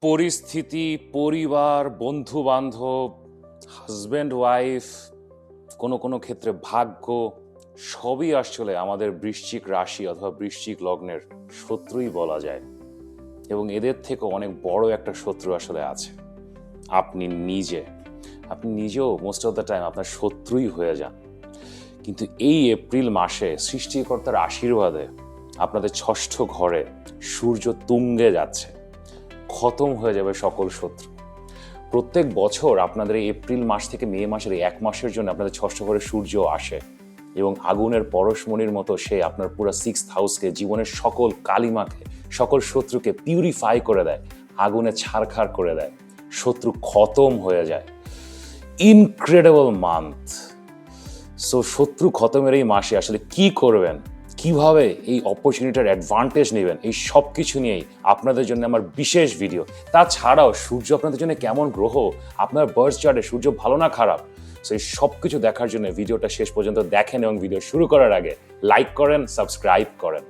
পরিস্থিতি, পরিবার, বন্ধু-বান্ধব, হাসব্যান্ড ওয়াইফ, কোনো কোনো ক্ষেত্রে ভাগ্য সবই আসলে আমাদের বৃশ্চিক রাশি অথবা বৃশ্চিক লগ্নের শত্রুই বলা যায়। এবং এদের থেকে অনেক বড় একটা শত্রু আসলে আছে আপনি নিজে। আপনি নিজেও মোস্ট অফ দ্য টাইম আপনার শত্রুই হয়ে যান। কিন্তু এই এপ্রিল মাসে সৃষ্টিকর্তার আশীর্বাদে আপনাদের ষষ্ঠ ঘরে সূর্য তুঙ্গে যাচ্ছে, খতম হয়ে যাবে সকল শত্রু। প্রত্যেক বছর আপনাদের এই এপ্রিল মাস থেকে মে মাসের এই এক মাসের জন্য আপনাদের ষষ্ঠ ঘরে সূর্য আসে এবং আগুনের পরশমণির মতো সে আপনার পুরো সিক্সথ হাউসকে, জীবনের সকল কালিমাকে, সকল শত্রুকে পিউরিফাই করে দেয়, আগুনে ছারখার করে দেয়, শত্রু খতম হয়ে যায়। Incredible month. সো শত্রু খতমের এই মাসে আসলে কি করবেন, কিভাবে এই অপরচুনিটির অ্যাডভান্টেজ নেবেন, এই সব কিছু নিয়েই আপনাদের জন্য আমার বিশেষ ভিডিও। তাছাড়াও সূর্য আপনাদের জন্য কেমন গ্রহ, আপনার বার্থ চার্টে সূর্য ভালো না খারাপ, সেই সব কিছু দেখার জন্য ভিডিওটা শেষ পর্যন্ত দেখেন এবং ভিডিও শুরু করার আগে লাইক করেন, সাবস্ক্রাইব করেন।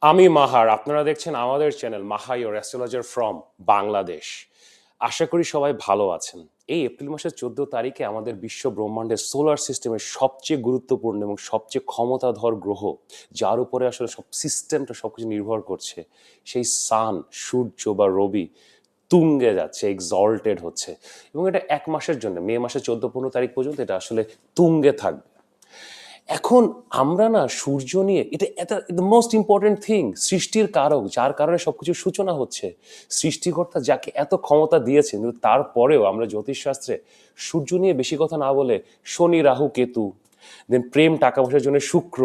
আমি মাহার, আপনারা দেখছেন আমাদের channel Maha your astrologer from Bangladesh. আশা করি সবাই ভালো আছেন। এই এপ্রিল মাসের 14 তারিখে আমাদের বিশ্ব ব্রহ্মাণ্ডের সোলার সিস্টেমের সবচেয়ে গুরুত্বপূর্ণ এবং সবচেয়ে ক্ষমতাধর গ্রহ, যার উপরে আসলে সব সিস্টেমটা সবকিছু নির্ভর করছে, সেই সান, সূর্য বা রবি তুঙ্গে যাচ্ছে, এক্সল্টেড হচ্ছে। এবং এটা এক মাসের জন্য, মে মাসের 14-15 তারিখ পর্যন্ত এটা আসলে তুঙ্গে থাকবে। এখন আমরা না সূর্য নিয়ে, এটা দ্য মোস্ট ইম্পর্টেন্ট থিং, সৃষ্টির কারক, যার কারণে সবকিছুর সূচনা হচ্ছে, সৃষ্টিকর্তা যাকে এত ক্ষমতা দিয়েছেন, কিন্তু তারপরেও আমরা জ্যোতিষশাস্ত্রে সূর্য নিয়ে বেশি কথা না বলে শনি, রাহু, কেতু, দেন প্রেম, টাকা পয়সার জন্য শুক্র,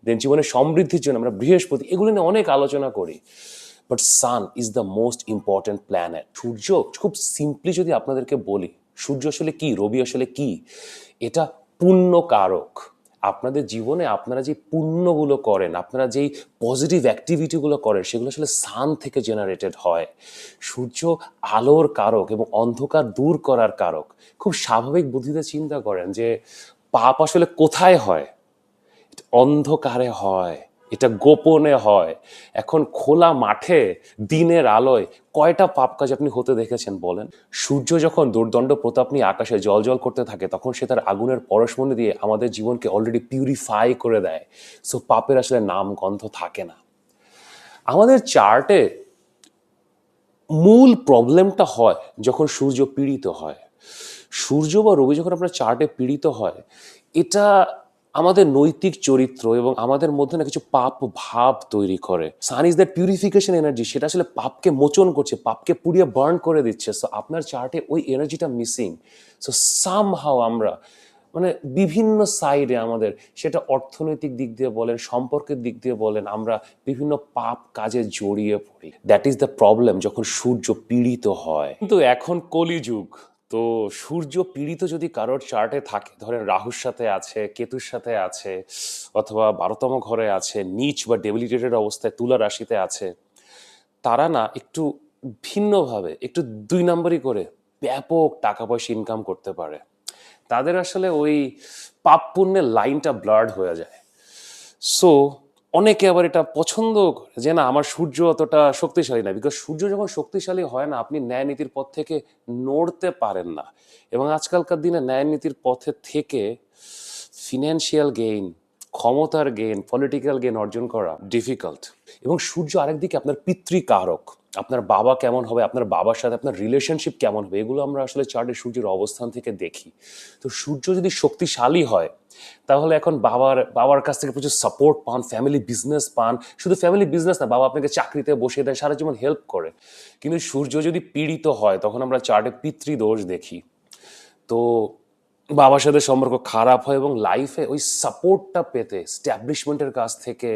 দেন জীবনের সমৃদ্ধির জন্য আমরা বৃহস্পতি, এগুলো নিয়ে অনেক আলোচনা করি। But sun is the most important planet. সূর্য খুব সিম্পলি যদি আপনাদেরকে বলি, সূর্য আসলে কি, রবি আসলে কি, এটা পুণ্য কারক। আপনাদের জীবনে আপনারা যে পুণ্যগুলো করেন, আপনারা যেই পজিটিভ অ্যাক্টিভিটিগুলো করেন, সেগুলো আসলে সান থেকে জেনারেটেড হয়। সূর্য আলোর কারক এবং অন্ধকার দূর করার কারক। খুব স্বাভাবিক বুদ্ধিতে চিন্তা করেন যে পাপ আসলে কোথায় হয়, অন্ধকারে হয়, এটা গোপনে হয়। এখন খোলা মাঠে দিনের আলোয় কয়টা পাপ কাজ আপনি হতে দেখেছেন বলেন? সূর্য যখন দুর্দণ্ড প্রতাপ নিয়ে আকাশে জল করতে থাকে, তখন সে তার আগুনের পরশমণি দিয়ে আমাদের জীবনকে অলরেডি পিউরিফাই করে দেয়। সো পাপের আসলে নাম গন্ধ থাকে না। আমাদের চার্টে মূল প্রবলেমটা হয় যখন সূর্য পীড়িত হয়। সূর্য বা রবি যখন আপনার চার্টে পীড়িত হয়, এটা আমাদের নৈতিক চরিত্র এবং আমাদের মধ্যে না কিছু পাপ ভাব তৈরি করে। সান ইজ দ্যাট পিউরিফিকেশন এনার্জি, সেটা আসলে পাপকে মোচন করছে, পাপকে পুড়িয়ে বার্ন করে দিচ্ছে। সো আপনার চার্টে ওই এনার্জিটা মিসিং। সো সামহাও আমরা মানে বিভিন্ন সাইডে আমাদের, সেটা অর্থনৈতিক দিক দিয়ে বলেন, সম্পর্কের দিক দিয়ে বলেন, আমরা বিভিন্ন পাপ কাজে জড়িয়ে পড়ি। দ্যাট ইজ দ্য প্রবলেম যখন সূর্য পীড়িত হয়। কিন্তু এখন কলিযুগ, তো সূর্য পীড়িত যদি কারোর চার্টে থাকে, ধরেন রাহুর সাথে আছে, কেতুর সাথে আছে, অথবা 12তম ঘরে আছে, নিচ বা ডেবিলিটেটেড অবস্থায় তুলা রাশিতে আছে, তারা না একটু ভিন্নভাবে, একটু দুই নম্বরই করে ব্যাপক টাকা পয়সা ইনকাম করতে পারে। তাদের আসলে ওই পাপ পুণ্যের লাইনটা ব্লার্ড হয়ে যায়। সো অনেকে আবার এটা পছন্দ করে যে না, আমার সূর্য অতটা শক্তিশালী না। বিকজ সূর্য যখন শক্তিশালী হয় না, আপনি ন্যায় নীতির পথ থেকে নড়তে পারেন না। এবং আজকালকার দিনে ন্যায় নীতির পথে থেকে ফিনান্সিয়াল গেইন, ক্ষমতার গেইন, পলিটিক্যাল গেইন অর্জন করা ডিফিকাল্ট। এবং সূর্য আরেকদিকে আপনার পিতৃকারক। আপনার বাবা কেমন হবে, আপনার বাবার সাথে আপনার রিলেশনশিপ কেমন হবে, এগুলো আমরা আসলে চার্টে সূর্যের অবস্থান থেকে দেখি। তো সূর্য যদি শক্তিশালী হয়, তাহলে এখন বাবার কাছ থেকে প্রচুর সাপোর্ট পান, ফ্যামিলি বিজনেস পান। শুধু ফ্যামিলি বিজনেস না, বাবা আপনাকে চাকরিতে বসিয়ে দেয়, সারা জীবন হেল্প করে। কিন্তু সূর্য যদি পীড়িত হয়, তখন আমরা চার্টে পিতৃদোষ দেখি। তো বাবার সাথে সম্পর্ক খারাপ হয় এবং লাইফে ওই সাপোর্টটা পেতে স্ট্যাবলিশমেন্টের কাছ থেকে,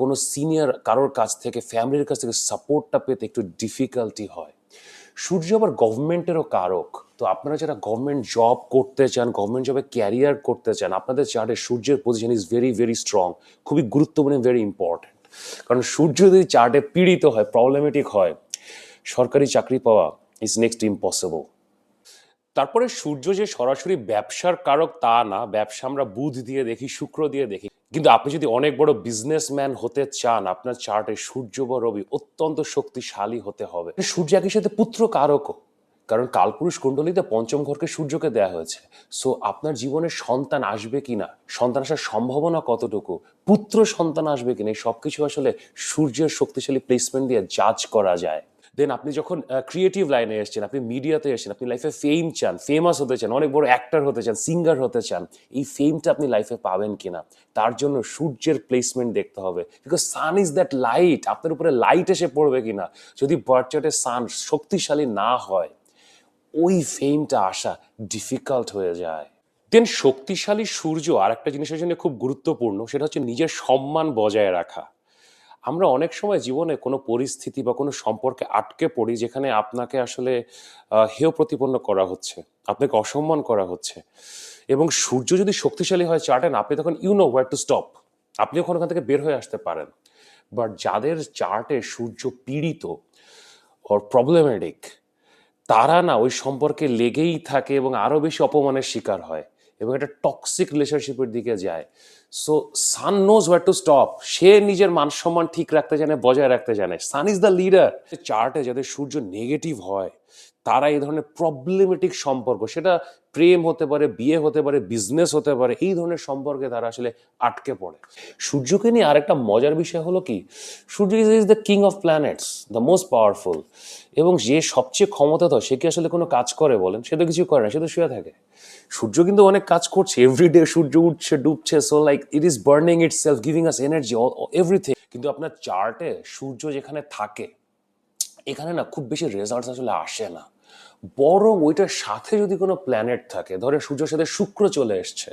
কোনো সিনিয়র কারোর কাছ থেকে, ফ্যামিলির কাছ থেকে সাপোর্টটা পেতে একটু ডিফিকাল্টি হয়। সূর্য আবার গভর্নমেন্টেরও কারক। তো আপনারা যারা গভর্নমেন্ট জব করতে চান, গভর্নমেন্ট জবে ক্যারিয়ার করতে চান, আপনাদের চার্টে সূর্যের position is very very strong, খুবই গুরুত্বপূর্ণ, ভেরি ইম্পর্টেন্ট। কারণ সূর্য যদি চার্টে পীড়িত হয়, প্রবলেমেটিক হয়, সরকারি চাকরি পাওয়া ইজ নেক্সট ইম্পসিবল। তারপরে সূর্য যে সরাসরি ব্যবসার কারক তা না, ব্যবসা আমরা বুধ দিয়ে দেখি, শুক্র দিয়ে দেখি। কিন্তু আপনি যদি অনেক বড় বিজনেসম্যান হতে চান, আপনার চার্টে সূর্য বা রবি অত্যন্ত শক্তিশালী হতে হবে। সূর্য একই সাথে পুত্র কারকও, কারণ কালপুরুষ কুণ্ডলিতে পঞ্চম ঘরকে সূর্যকে দেয়া হয়েছে। সো আপনার জীবনে সন্তান আসবে কিনা, সন্তান আসার সম্ভাবনা কতটুকু, পুত্র সন্তান আসবে কিনা, এই সবকিছু আসলে সূর্যের শক্তিশালী প্লেসমেন্ট দিয়ে জাজ করা যায়। দেন আপনি যখন ক্রিয়েটিভ লাইনে এসেছেন, আপনি মিডিয়াতে এসেছেন, আপনি লাইফে ফেম চান, ফেমাস হতে চান, অনেক বড় অ্যাক্টর হতে চান, সিঙ্গার হতে চান, এই ফেমটা আপনি লাইফে পাবেন কিনা, তার জন্য সূর্যের প্লেসমেন্ট দেখতে হবে। Because sun is that light, আপনার উপরে লাইট এসে পড়বে কিনা। যদি বার্থ চার্টে সান শক্তিশালী না হয়, ওই ফেমটা আসা ডিফিকাল্ট হয়ে যায়। দেন শক্তিশালী সূর্য আর একটা জিনিসের জন্য খুব গুরুত্বপূর্ণ, সেটা হচ্ছে নিজের সম্মান বজায় রাখা। আমরা অনেক সময় জীবনে কোনো পরিস্থিতি বা কোনো সম্পর্কে আটকে পড়ি যেখানে আপনাকে আসলে হেয় প্রতিপন্ন করা হচ্ছে, আপনাকে অসম্মান করা হচ্ছে, এবং সূর্য যদি শক্তিশালী হয় চার্টে না, আপনি তখন you know where to stop, আপনি ওখান থেকে বের হয়ে আসতে পারেন। বাট যাদের চার্টে সূর্য পীড়িত ওর প্রবলেমেটিক, তারা না ওই সম্পর্কে লেগেই থাকে এবং আরো বেশি অপমানের শিকার হয় এবং একটা টক্সিক রিলেশনশিপের দিকে যায়। So sun knows where to stop, সে নিজের মান সম্মান ঠিক রাখতে জানে, বজায় রাখতে জানে। Sun is the leader. চার্টে যাদের সূর্য নেগেটিভ হয়, তারা এই ধরনের প্রবলেমেটিক সম্পর্ক, সেটা প্রেম হতে পারে, বিয়ে হতে পারে, বিজনেস হতে পারে, এই ধরনের সম্পর্কে তারা আসলে আটকে পড়ে। সূর্যকে নিয়ে আরেকটা মজার বিষয় হলো কি, সূর্য is the king of planets, the most powerful, এবং যে সবচেয়ে ক্ষমতাধর, সে কি আসলে কোনো কাজ করে বলেন? সে তো কিছু করে না, সে তো শুয়ে থাকে। সূর্য কিন্তু অনেক কাজ করছে, এভরিডে সূর্য উঠছে, ডুবছে, so like it is burning itself, giving us energy, everything. কিন্তু আপনার চার্টে সূর্য যেখানে থাকে, এখানে না খুব বেশি রেজাল্টস আসলে আসে না। বরং ওইটার সাথে যদি কোনো প্ল্যানেট থাকে, ধরে সূর্যের সাথে শুক্র চলে এসছে,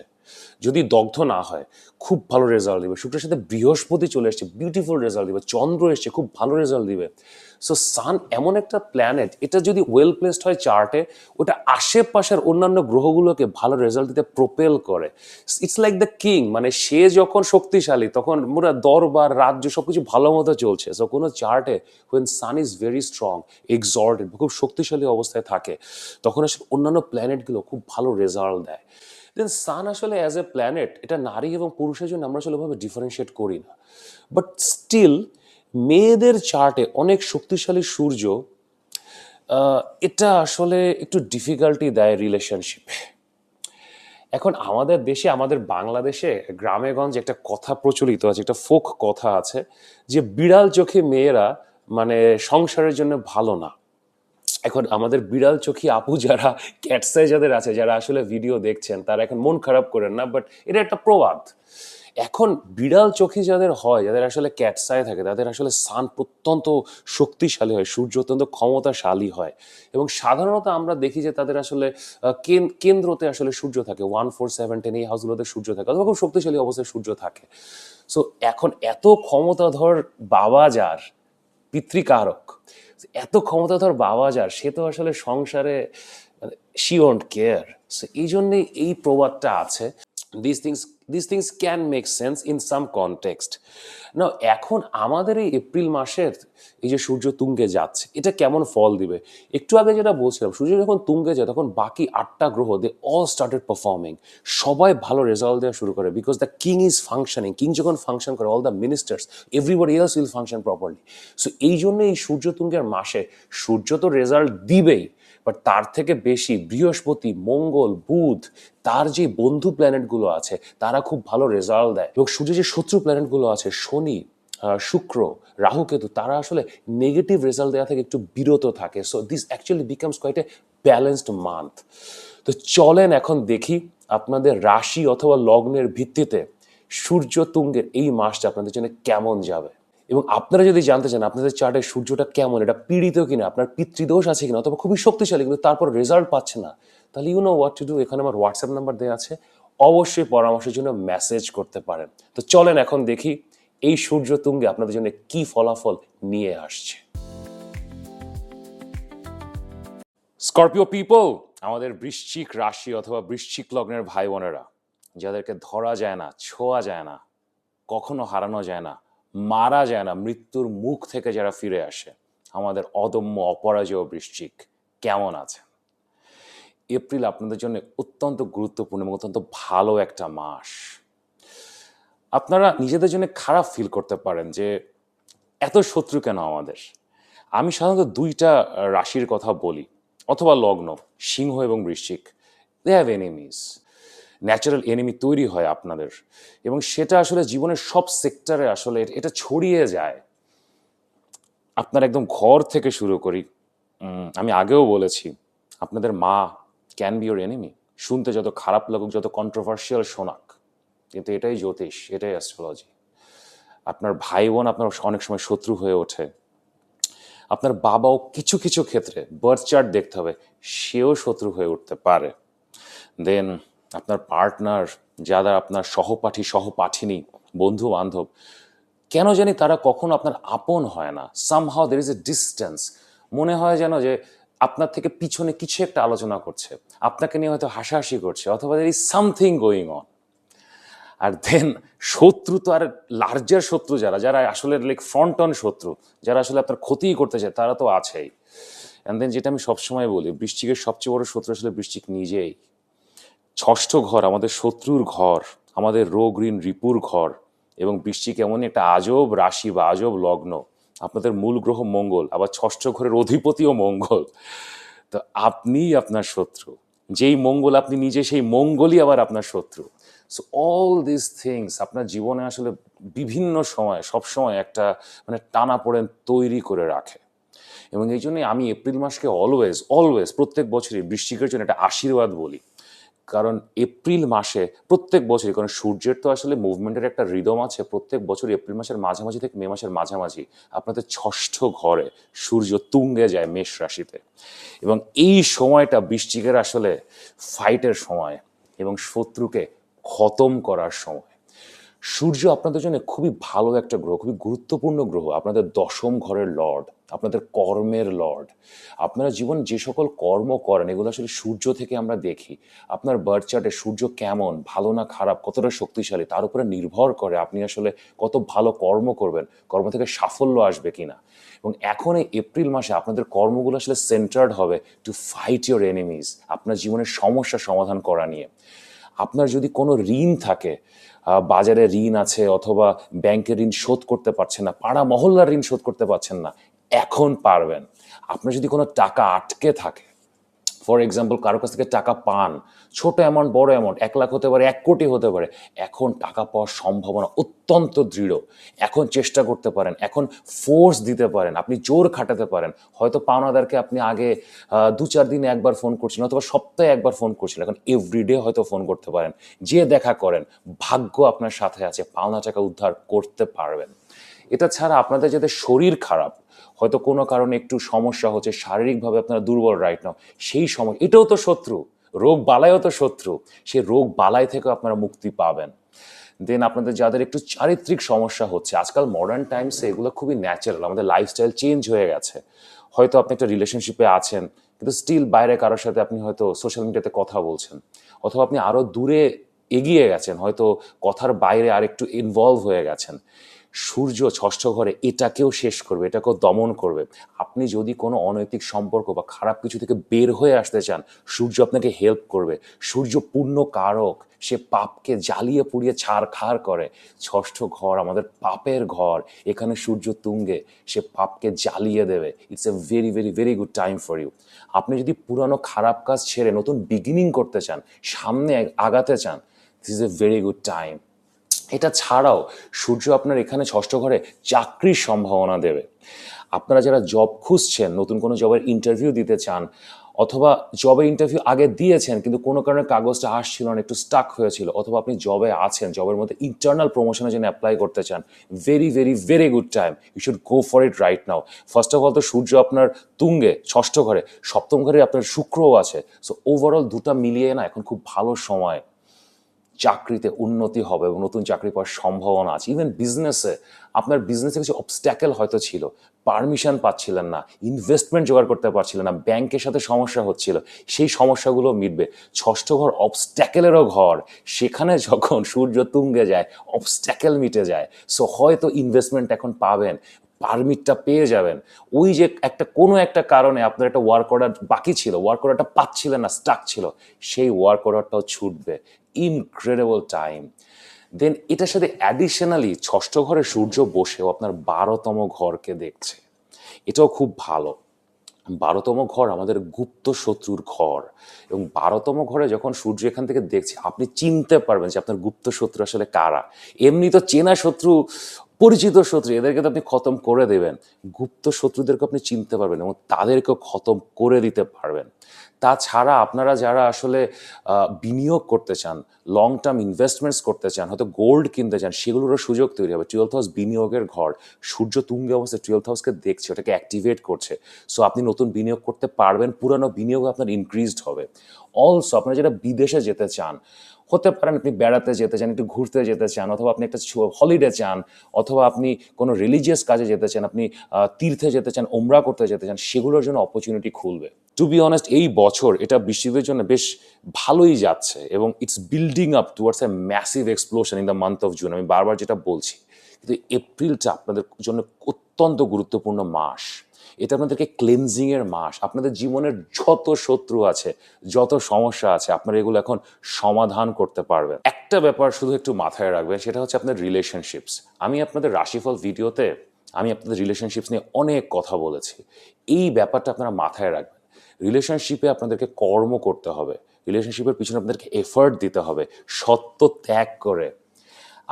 যদি দগ্ধ না হয়, খুব ভালো রেজাল্ট দিবে। শুক্রের সাথে বৃহস্পতি চলে এসছে, বিউটিফুল রেজাল্ট দিবে। চন্দ্র এসছে, খুব ভালো রেজাল্ট দিবে। সো সান এমন একটা প্ল্যানেট, এটা যদি ওয়েল প্লেসড হয় চার্টে, ওটা আশেপাশের অন্যান্য গ্রহগুলোকে ভালো রেজাল্ট দিতে প্রোপেল করে। ইটস লাইক দ্য কিং, মানে সে যখন শক্তিশালী, তখন পুরো দরবার, রাজ্য সবকিছু ভালো মতো চলছে। সো কোনো চার্টে when sun is very strong, exalted, খুব শক্তিশালী অবস্থায় থাকে, তখন আসলে অন্যান্য প্ল্যানেটগুলো খুব ভালো রেজাল্ট দেয়। দেন সান আসলে অ্যাজ এ প্ল্যানেট, এটা নারী এবং পুরুষের জন্য আমরা আসলে ওভাবে ডিফারেন্সিয়েট করি না। বাট স্টিল মেয়েদের চার্টে অনেক শক্তিশালী সূর্য, এটা আসলে একটু ডিফিকাল্টি দেয় রিলেশনশিপে। এখন আমাদের দেশে, আমাদের বাংলাদেশে গ্রামে গঞ্জে একটা কথা প্রচলিত আছে, একটা ফোক কথা আছে, যে বিড়াল চোখে মেয়েরা মানে সংসারের জন্য ভালো না। এখন আমাদের বিড়াল চোখী আপু যারা, ক্যাটসাই যাদের আছে, যারা আসলে ভিডিও দেখছেন, তারা এখন মন খারাপ করেন না, বাট এটা একটা প্রবাদ। এখন বিড়াল চোখী যাদের হয়, যাদের আসলে ক্যাটসাই থাকে, তাদের আসলে সান অত্যন্ত শক্তিশালী হয়, সূর্য অত্যন্ত ক্ষমতাশালী হয়, এবং সাধারণত আমরা দেখি যে তাদের আসলে কেন্দ্রতে আসলে সূর্য থাকে, 1, 4, 7, 10 এই হাউসগুলোতে সূর্য থাকে, অথবা খুব শক্তিশালী অবস্থায় সূর্য থাকে। সো এখন এত ক্ষমতাধর বাবা যার, পিতৃকারক, এত ক্ষমতাধর বাবা যার, সে তো আসলে সংসারে শি ওন্ট কেয়ার। সো এই জন্যে এই প্রবাদটা আছে। This things can make sense in some context. না, এখন আমাদের এই এপ্রিল মাসের এই যে সূর্য তুঙ্গে যাচ্ছে, এটা কেমন ফল দিবে? একটু আগে যেটা বলছিলাম, সূর্য যখন তুঙ্গে যায়, তখন বাকি 8টা গ্রহ, দে অল স্টার্টেড পারফর্মিং, সবাই ভালো রেজাল্ট দেওয়া শুরু করে, because the king is functioning. King যখন ফাংশন করে, all the ministers, everybody else will function properly. So এই জন্য এই সূর্য তুঙ্গের মাসে সূর্য তো রেজাল্ট দিবেই, বাট তার থেকে বেশি বৃহস্পতি, মঙ্গল, বুধ, তার যে বন্ধু প্ল্যানেটগুলো আছে, তারা খুব ভালো রেজাল্ট দেয়। এবং সূর্যের যে শত্রু প্ল্যানেটগুলো আছে, শনি, শুক্র, রাহু, কেতু, তারা আসলে নেগেটিভ রেজাল্ট দেওয়া থেকে একটু বিরত থাকে। So this actually becomes quite a balanced month. তো চলেন এখন দেখি আপনাদের রাশি অথবা লগ্নের ভিত্তিতে সূর্য তুঙ্গের এই মাসটা আপনাদের জন্য কেমন যাবে। এবং আপনারা যদি জানতে চান আপনাদের চার্টে সূর্যটা কেমন, এটা পীড়িত কিনা, আপনার পিতৃদোষ আছে কিনা, অথবা খুবই শক্তিশালী কিন্তু তারপর রেজাল্ট পাচ্ছে না, তাহলে you know what to do. এখানে আমার হোয়াটসঅ্যাপ নাম্বার দেওয়া আছে, অবশ্যই পরামর্শের জন্য মেসেজ করতে পারেন। তো চলেন এখন দেখি এই সূর্য তুঙ্গে আপনাদের জন্য কি ফলাফল নিয়ে আসছে। স্করপিও পিপল, আমাদের বৃশ্চিক রাশি অথবা বৃশ্চিক লগ্নের ভাই বোনেরা, যাদেরকে ধরা যায় না, ছোঁয়া যায় না, কখনো হারানো যায় না, মারা যায় না, মৃত্যুর মুখ থেকে যারা ফিরে আসে, আমাদের অদম্য অপরাজেয় বৃশ্চিক, কেমন আছে? এপ্রিল আপনাদের জন্য অত্যন্ত গুরুত্বপূর্ণ এবং অত্যন্ত ভালো একটা মাস। আপনারা নিজেদের জন্য খারাপ ফিল করতে পারেন যে এত শত্রু কেন আমাদের। আমি সাধারণত দুইটা রাশির কথা বলি অথবা লগ্ন, সিংহ এবং বৃশ্চিক। They have enemies, natural enemy তৈরি হয় আপনাদের, এবং সেটা আসলে জীবনের সব সেক্টরে আসলে এটা ছড়িয়ে যায়। আপনার একদম ঘর থেকে শুরু করি। আমি আগেও বলেছি, আপনাদের মা ক্যান বি ইউর এনিমি। শুনতে যত খারাপ লাগুক, যত কন্ট্রোভার্সিয়াল শোনাক, কিন্তু এটাই জ্যোতিষ, এটাই অ্যাস্ট্রোলজি। আপনার ভাই বোন আপনার অনেক সময় শত্রু হয়ে ওঠে। আপনার বাবাও কিছু কিছু ক্ষেত্রে, বার্থ চার্ট দেখতে হবে, সেও শত্রু হয়ে উঠতে পারে। দেন আপনার পার্টনার, যারা আপনার সহপাঠী সহপাঠিনী, বন্ধু বান্ধব, কেন জানি তারা কখনো আপনার আপন হয় না। Somehow there is a distance. মনে হয় যেন যে আপনার থেকে পিছনে কিছু একটা আলোচনা করছে, আপনাকে নিয়ে হয়তো হাসাহাসি করছে, অথবা there is something going on. আর দেন শত্রু তো আর লার্জার শত্রু, যারা যারা আসলে লাইক ফ্রন্ট অন শত্রু, যারা আসলে আপনার ক্ষতিই করতে চায়, তারা তো আছেই। অ্যান্ড দেন যেটা আমি সবসময় বলি, বৃশ্চিকের সবচেয়ে বড় শত্রু আসলে বৃশ্চিক নিজেই। ষষ্ঠ ঘর আমাদের শত্রুর ঘর, আমাদের রোগ ঋণ রিপুর ঘর। এবং বৃশ্চিক এমনই একটা আজব রাশি বা আজব লগ্ন, আপনাদের মূল গ্রহ মঙ্গল, আবার ষষ্ঠ ঘরের অধিপতিও মঙ্গল। তো আপনিই আপনার শত্রু, যেই মঙ্গল আপনি নিজে, সেই মঙ্গলই আবার আপনার শত্রু। সো অল দিস থিংস আপনার জীবনে আসলে বিভিন্ন সময়, সবসময় একটা মানে টানাপোড়েন তৈরি করে রাখে। এবং এই জন্যই আমি এপ্রিল মাসকে অলওয়েজ অলওয়েজ প্রত্যেক বছরই বৃশ্চিকের জন্য একটা আশীর্বাদ বলি। কারণ এপ্রিল মাসে প্রত্যেক বছরই, কারণ সূর্যের তো আসলে মুভমেন্টের একটা রিদম আছে, প্রত্যেক বছর এপ্রিল মাসের মাঝামাঝি থেকে মে মাসের মাঝামাঝি আপনাদের ষষ্ঠ ঘরে সূর্য তুঙ্গে যায় মেষ রাশিতে। এবং এই সময়টা বৃশ্চিকের আসলে ফাইটের সময় এবং শত্রুকে খতম করার সময়। সূর্য আপনাদের জন্য খুবই ভালো একটা গ্রহ, খুবই গুরুত্বপূর্ণ গ্রহ, আপনাদের দশম ঘরের লর্ড, আপনাদের কর্মের লর্ড। আপনারা জীবন যে সকল কর্ম করেন, এগুলো আসলে সূর্য থেকে আমরা দেখি। আপনার বার্থ চার্টে সূর্য কেমন, ভালো না খারাপ, কতটা শক্তিশালী, তার উপরে নির্ভর করে আপনি আসলে কত ভালো কর্ম করবেন, কর্ম থেকে সাফল্য আসবে কিনা। এবং এখন এই এপ্রিল মাসে আপনাদের কর্মগুলো আসলে সেন্টার্ড হবে টু ফাইট ইউর এনিমিজ, আপনার জীবনের সমস্যা সমাধান করা নিয়ে। আপনার যদি কোনো ঋণ থাকে, বাজারে ঋণ আছে, অথবা ব্যাংকের ঋণ শোধ করতে পারছেন না, পাড়া মহল্লার ঋণ শোধ করতে পারছেন না, এখন পারবেন। আপনার যদি কোনো টাকা আটকে থাকে, ফর এক্সাম্পল কারো কাছ থেকে টাকা পান, ছোট অ্যামাউন্ট বড় অ্যামাউন্ট, 1 লাখ হতে পারে, 1 কোটি হতে পারে, এখন টাকা পাওয়ার সম্ভাবনা অত্যন্ত দৃঢ়। এখন চেষ্টা করতে পারেন, এখন ফোর্স দিতে পারেন, আপনি জোর খাটাতে পারেন। হয়তো পাওনাদারকে আপনি আগে 2-4 দিনে একবার ফোন করছিলেন, অথবা সপ্তাহে একবার ফোন করছিলেন, এখন এভরিডে হয়তো ফোন করতে পারেন, যে দেখা করেন। ভাগ্য আপনার সাথে আছে, পাওনা টাকা উদ্ধার করতে পারবেন। এটা ছাড়া আপনাদের যাদের শরীর খারাপ, হয়তো কোনো কারণে একটু সমস্যা হচ্ছে, শারীরিকভাবে আপনারা দুর্বল রাইট নাও, সেই সময় এটাও তো শত্রু, রোগ বালাইও তো শত্রু, সেই রোগ বালাই থেকেও আপনারা মুক্তি পাবেন। দেন আপনাদের যাদের একটু চারিত্রিক সমস্যা হচ্ছে, আজকাল মডার্ন টাইমসে এগুলো খুবই ন্যাচারাল, আমাদের লাইফস্টাইল চেঞ্জ হয়ে গেছে। হয়তো আপনি একটা রিলেশনশিপে আছেন, কিন্তু স্টিল বাইরে কারোর সাথে আপনি হয়তো সোশ্যাল মিডিয়াতে কথা বলছেন, অথবা আপনি আরও দূরে এগিয়ে গেছেন, হয়তো কথার বাইরে আরেকটু ইনভলভ হয়ে গেছেন। সূর্য ষষ্ঠ ঘরে এটাকেও শেষ করবে, এটাকেও দমন করবে। আপনি যদি কোনো অনৈতিক সম্পর্ক বা খারাপ কিছু থেকে বের হয়ে আসতে চান, সূর্য আপনাকে হেল্প করবে। সূর্য পূর্ণ কারক, সে পাপকে জ্বালিয়ে পুড়িয়ে ছারখার করে। ষষ্ঠ ঘর আমাদের পাপের ঘর, এখানে সূর্য তুঙ্গে, সে পাপকে জ্বালিয়ে দেবে। It's a very very very good time for you. আপনি যদি পুরানো খারাপ কাজ ছেড়ে নতুন বিগিনিং করতে চান, সামনে আগাতে চান, this is a very good time. এটা ছাড়াও সূর্য আপনার এখানে ষষ্ঠ ঘরে চাকরির সম্ভাবনা দেবে। আপনারা যারা জব খুঁজছেন, নতুন কোনো জবের ইন্টারভিউ দিতে চান, অথবা জবের ইন্টারভিউ আগে দিয়েছেন কিন্তু কোনো কারণে কাগজটা আসছিল না, একটু স্টাক হয়েছিল, অথবা আপনি জবে আছেন, জবের মধ্যে ইন্টারনাল প্রমোশনের জন্য অ্যাপ্লাই করতে চান, very very very good time, you should go for it right now. First of all তো সূর্য আপনার তুঙ্গে ষষ্ঠ ঘরে, সপ্তম ঘরে আপনার শুক্রও আছে। সো ওভারঅল দুটা মিলিয়ে না এখন খুব ভালো সময়, চাকরিতে উন্নতি হবে এবং নতুন চাকরি পাওয়ার সম্ভাবনা আছে। ইভেন বিজনেসে, আপনার বিজনেসে কিছু অবস্ট্যাকেল হয়তো ছিল, পারমিশন পাচ্ছিলেন না, ইনভেস্টমেন্ট জোগাড় করতে পারছিলেন না, ব্যাংকের সাথে সমস্যা হচ্ছিল, সেই সমস্যাগুলো মিটবে। ষষ্ঠ ঘর অবস্ট্যাকেলেরও ঘর, সেখানে যখন সূর্য তুঙ্গে যায়, অবস্ট্যাকেল মিটে যায়। সো হয়তো ইনভেস্টমেন্ট এখন পাবেন, পারমিটটা পেয়ে যাবেন। ওই যে কোনো একটা কারণে আপনার একটা ওয়ার্ক অর্ডার বাকি ছিল, ওয়ার্ক অর্ডারটা পাচ্ছিলেন না, স্টাক ছিল, সেই ওয়ার্ক অর্ডারটাও ছুটবে। Incredible time. দেন এটার সাথে অ্যাডিশনালি ষষ্ঠ ঘরে সূর্য বসেও আপনার 12তম ঘরকে দেখছে, এটাও খুব ভালো। 12তম ঘর আমাদের গুপ্ত শত্রুর ঘর, এবং 12তম ঘরে যখন সূর্য এখান থেকে দেখছে আপনি চিনতে পারবেন যে আপনার গুপ্ত শত্রু আসলে কারা। এমনি তো চেনা শত্রু, পরিচিত শত্রু, এদেরকে তো আপনি খতম করে দেবেন, গুপ্ত শত্রুদেরকে আপনি চিনতে পারবেন এবং তাদেরকেও খতম করে দিতে পারবেন। তাছাড়া আপনারা যারা আসলে বিনিয়োগ করতে চান, লং টার্ম ইনভেস্টমেন্টস করতে চান, হয়তো গোল্ড কিনতে চান, সেগুলোরও সুযোগ তৈরি হবে। 12th হাউস বিনিয়োগের ঘর, সূর্য তুঙ্গে অবস্থায় 12th হাউসকে দেখছে, ওটাকে অ্যাক্টিভেট করছে। সো আপনি নতুন বিনিয়োগ করতে পারবেন, পুরানো বিনিয়োগ আপনার ইনক্রিজড হবে। অলসো আপনারা যারা বিদেশে যেতে চান, হতে পারেন আপনি বেড়াতে যেতে চান, একটু ঘুরতে যেতে চান, অথবা আপনি একটা হলিডে চান, অথবা আপনি কোনো রিলিজিয়াস কাজে যেতে চান, আপনি তীর্থে যেতে চান, ওমরা করতে যেতে চান, সেগুলোর জন্য অপরচুনিটি খুলবে। টু বি অনেস্ট, এই বছর এটা বৃষ্টিদের জন্য বেশ ভালোই যাচ্ছে এবং it's building up towards a massive explosion in the month of June. আমি বারবার যেটা বলছি, কিন্তু এপ্রিলটা আপনাদের জন্য অত্যন্ত গুরুত্বপূর্ণ মাস। এটা আপনাদেরকে ক্লেনজিংয়ের মাস। আপনাদের জীবনের যত শত্রু আছে, যত সমস্যা আছে, আপনারা এগুলো এখন সমাধান করতে পারবেন। একটা ব্যাপার শুধু একটু মাথায় রাখবেন, সেটা হচ্ছে আপনার রিলেশনশিপস। আমি আপনাদের রাশিফল ভিডিওতে আমি আপনাদের রিলেশনশিপস নিয়ে অনেক কথা বলেছি। এই ব্যাপারটা আপনারা মাথায় রাখবেন। রিলেশনশিপে আপনাদেরকে কর্ম করতে হবে, রিলেশনশিপের পিছনে আপনাদেরকে এফার্ট দিতে হবে, সত্য ত্যাগ করে।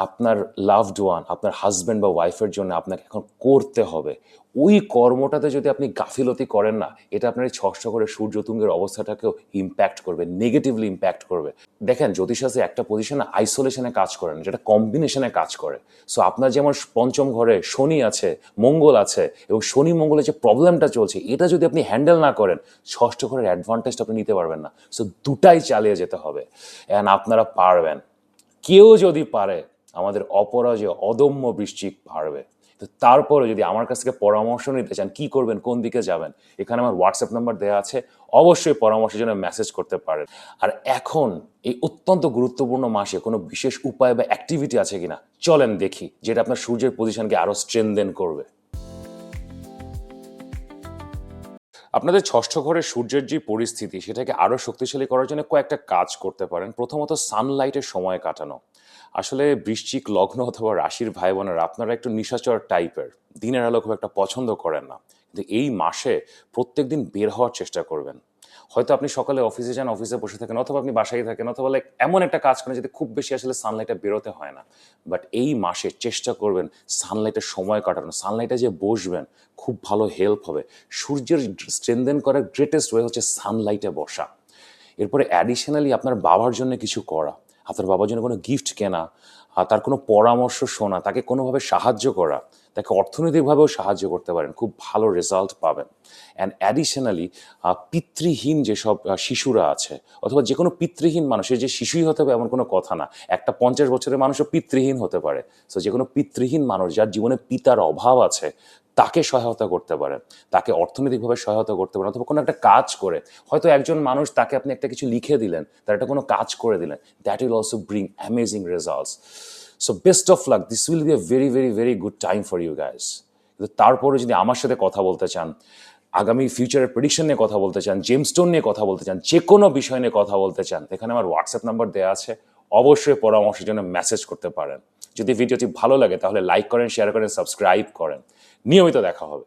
আপনার লাভড ওয়ান, আপনার হাজব্যান্ড বা ওয়াইফের জন্য আপনাকে এখন করতে হবে। ওই কর্মটাতে যদি আপনি গাফিলতি করেন না, এটা আপনার এই ষষ্ঠ ঘরে সূর্যতুঙ্গের অবস্থাটাকেও ইম্প্যাক্ট করবে, নেগেটিভলি ইম্প্যাক্ট করবে। দেখেন, জ্যোতিষশাস্ত্রে একটা পজিশনে আইসোলেশনে কাজ করে না, যেটা কম্বিনেশনে কাজ করে। সো আপনার যেমন পঞ্চম ঘরে শনি আছে, মঙ্গল আছে, এবং শনি মঙ্গলের যে প্রবলেমটা চলছে, এটা যদি আপনি হ্যান্ডেল না করেন, ষষ্ঠ ঘরের অ্যাডভান্টেজটা আপনি নিতে পারবেন না। সো দুটাই চালিয়ে যেতে হবে, অ্যান্ড আপনারা পারবেন। কেউ যদি পারে, আমাদের অপরাজয় অদম্য বৃশ্চিক পারবে। তো তারপরে যদি আমার কাছ থেকে পরামর্শ নিতে চান, কি করবেন, কোন দিকে যাবেন, এখানে আমার হোয়াটসঅ্যাপ নাম্বার দেওয়া আছে, অবশ্যই পরামর্শের জন্য মেসেজ করতে পারেন। আর এখন এই অত্যন্ত গুরুত্বপূর্ণ মাসে কোনো বিশেষ উপায় বা অ্যাক্টিভিটি আছে কিনা চলেন দেখি, যেটা আপনার সূর্যের পজিশনকে আরো স্ট্রেনদেন করবে। আপনাদের ষষ্ঠ ঘরের সূর্যের যে পরিস্থিতি, সেটাকে আরো শক্তিশালী করার জন্য কয়েকটা কাজ করতে পারেন। প্রথমত, সানলাইটের সময় কাটানো। আসলে বৃশ্চিক লগ্ন অথবা রাশির ভাই বোনেরা আপনারা একটু নিশাচর টাইপের, দিনের আলো খুব একটা পছন্দ করেন না, কিন্তু এই মাসে প্রত্যেকদিন বের হওয়ার চেষ্টা করবেন। হয়তো আপনি সকালে অফিসে যান, অফিসে বসে থাকেন, অথবা আপনি বাসায় থাকেন, অথবা লাইক এমন একটা কাজ করেন যেটা খুব বেশি আসলে সানলাইটে বেরোতে হয় না। বাট এই মাসে চেষ্টা করবেন সানলাইটের সময় কাটানো, সানলাইটে যে বসবেন, খুব ভালো হেল্প হবে। সূর্যের স্ট্রেনদেন করার গ্রেটেস্ট ওয়ে হচ্ছে সানলাইটে বসা। এরপরে অ্যাডিশনালি আপনার বাবার জন্য কিছু করা, আপনার বাবার জন্য কোনো গিফট কেনা, তার কোনো পরামর্শ শোনা, তাকে কোনোভাবে সাহায্য করা, তাকে অর্থনৈতিকভাবেও সাহায্য করতে পারেন, খুব ভালো রেজাল্ট পাবেন। অ্যান্ড অ্যাডিশনালি পিতৃহীন যেসব শিশুরা আছে, অথবা যে কোনো পিতৃহীন মানুষের যে শিশুই হতে হবে এমন কোনো কথা না, একটা 50 বছরের মানুষও পিতৃহীন হতে পারে। সো যে কোনো পিতৃহীন মানুষ যার জীবনে পিতার অভাব আছে, তাকে সহায়তা করতে পারেন, তাকে অর্থনৈতিকভাবে সহায়তা করতে পারেন, অথবা কোনো একটা কাজ করে, হয়তো একজন মানুষ, তাকে আপনি একটা কিছু লিখে দিলেন, তার একটা কোনো কাজ করে দিলেন, that will also bring amazing results. So best of luck, this will be a very very very good time for you guys. কিন্তু তারপরে যদি আমার সাথে কথা বলতে চান, আগামী ফিউচারের প্রেডিকশন নিয়ে কথা বলতে চান, জেমস্টোন নিয়ে কথা বলতে চান, যে কোনো বিষয় নিয়ে কথা বলতে চান, এখানে আমার হোয়াটসঅ্যাপ নাম্বার দেওয়া আছে, অবশ্যই পরামর্শের জন্য মেসেজ করতে পারেন। যদি ভিডিওটি ভালো লাগে তাহলে লাইক করেন, শেয়ার করেন, সাবস্ক্রাইব করেন। নিয়মিত দেখা হবে।